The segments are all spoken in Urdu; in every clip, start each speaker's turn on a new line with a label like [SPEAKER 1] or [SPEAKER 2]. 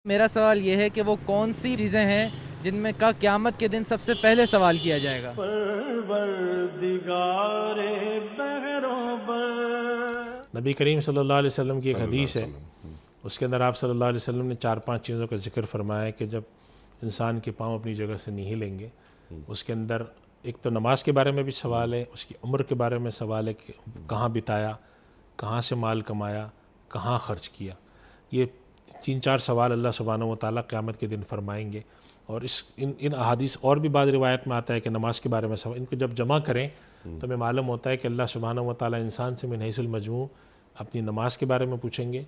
[SPEAKER 1] میرا سوال یہ ہے کہ وہ کون سی چیزیں ہیں جن میں کا قیامت کے دن سب سے پہلے سوال کیا جائے گا؟
[SPEAKER 2] پروردگار بہروں پر
[SPEAKER 3] نبی کریم صلی اللہ علیہ وسلم کی ایک
[SPEAKER 4] صلی اللہ
[SPEAKER 3] حدیث
[SPEAKER 4] علیہ
[SPEAKER 3] ہے،
[SPEAKER 4] وسلم۔
[SPEAKER 3] اس کے اندر آپ صلی اللہ علیہ وسلم نے 4-5 چیزوں کا ذکر فرمایا ہے کہ جب انسان کے پاؤں اپنی جگہ سے نہیں لیں گے، اس کے اندر ایک تو نماز کے بارے میں بھی سوال ہے، اس کی عمر کے بارے میں سوال ہے کہ کہاں بتایا، کہاں سے مال کمایا، کہاں خرچ کیا۔ یہ 3-4 سوال اللہ سبحانہ و تعالیٰ قیامت کے دن فرمائیں گے۔ اور ان احادیث اور بھی بعض روایت میں آتا ہے کہ نماز کے بارے میں سوال، ان کو جب جمع کریں تو ہمیں معلوم ہوتا ہے کہ اللہ سبحانہ و تعالیٰ انسان سے من حیث المجموع اپنی نماز کے بارے میں پوچھیں گے،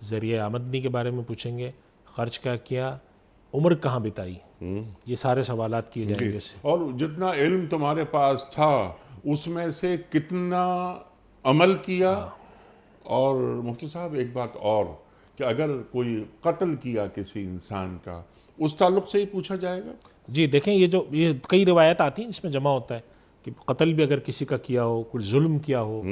[SPEAKER 3] ذریعہ آمدنی کے بارے میں پوچھیں گے، خرچ کا کیا، عمر کہاں بتائی، یہ سارے سوالات کیے جائیں گے اس سے۔
[SPEAKER 4] اور جتنا علم تمہارے پاس تھا اس میں سے کتنا عمل کیا۔ اور مفتی صاحب ایک بات اور کہ اگر کوئی قتل کیا کسی انسان کا، اس تعلق سے ہی پوچھا جائے گا؟
[SPEAKER 3] جی دیکھیں، یہ کئی روایت آتی ہیں جس میں جمع ہوتا ہے کہ قتل بھی اگر کسی کا کیا ہو، کوئی ظلم کیا ہو،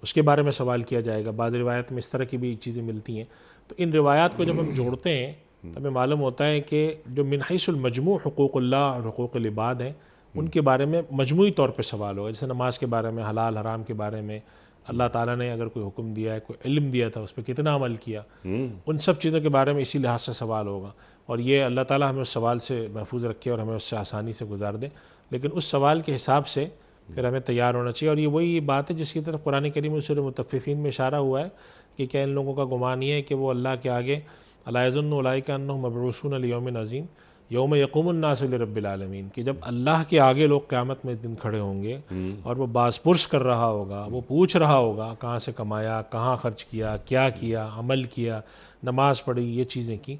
[SPEAKER 3] اس کے بارے میں سوال کیا جائے گا۔ بعض روایت میں اس طرح کی بھی چیزیں ملتی ہیں۔ تو ان روایات کو جب ہم جوڑتے ہیں تو ہمیں معلوم ہوتا ہے کہ جو من حیث المجموع حقوق اللہ اور حقوق العباد ہیں، ان کے بارے میں مجموعی طور پہ سوال ہوگا۔ جیسے نماز کے بارے میں، حلال حرام کے بارے میں، اللہ تعالیٰ نے اگر کوئی حکم دیا ہے، کوئی علم دیا تھا، اس پہ کتنا عمل کیا، ان سب چیزوں کے بارے میں اسی لحاظ سے سوال ہوگا۔ اور یہ اللہ تعالیٰ ہمیں اس سوال سے محفوظ رکھے اور ہمیں اس سے آسانی سے گزار دے، لیکن اس سوال کے حساب سے پھر ہمیں تیار ہونا چاہیے۔ اور یہ وہی بات ہے جس کی طرف قرآن کریم میں سورہ مطففین میں اشارہ ہوا ہے کہ کیا ان لوگوں کا گمان یہ ہے کہ وہ اللہ کے آگے الا یظن اولئک انہم مبعوثون لیوم عظیم یوم یقوم الناس لرب العالمین، کہ جب اللہ کے آگے لوگ قیامت میں دن کھڑے ہوں گے اور وہ باز پرس کر رہا ہوگا، وہ پوچھ رہا ہوگا کہاں سے کمایا، کہاں خرچ کیا، کیا کیا، عمل کیا، نماز پڑھی، یہ چیزیں کی،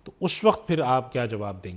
[SPEAKER 3] تو اس وقت پھر آپ کیا جواب دیں گے؟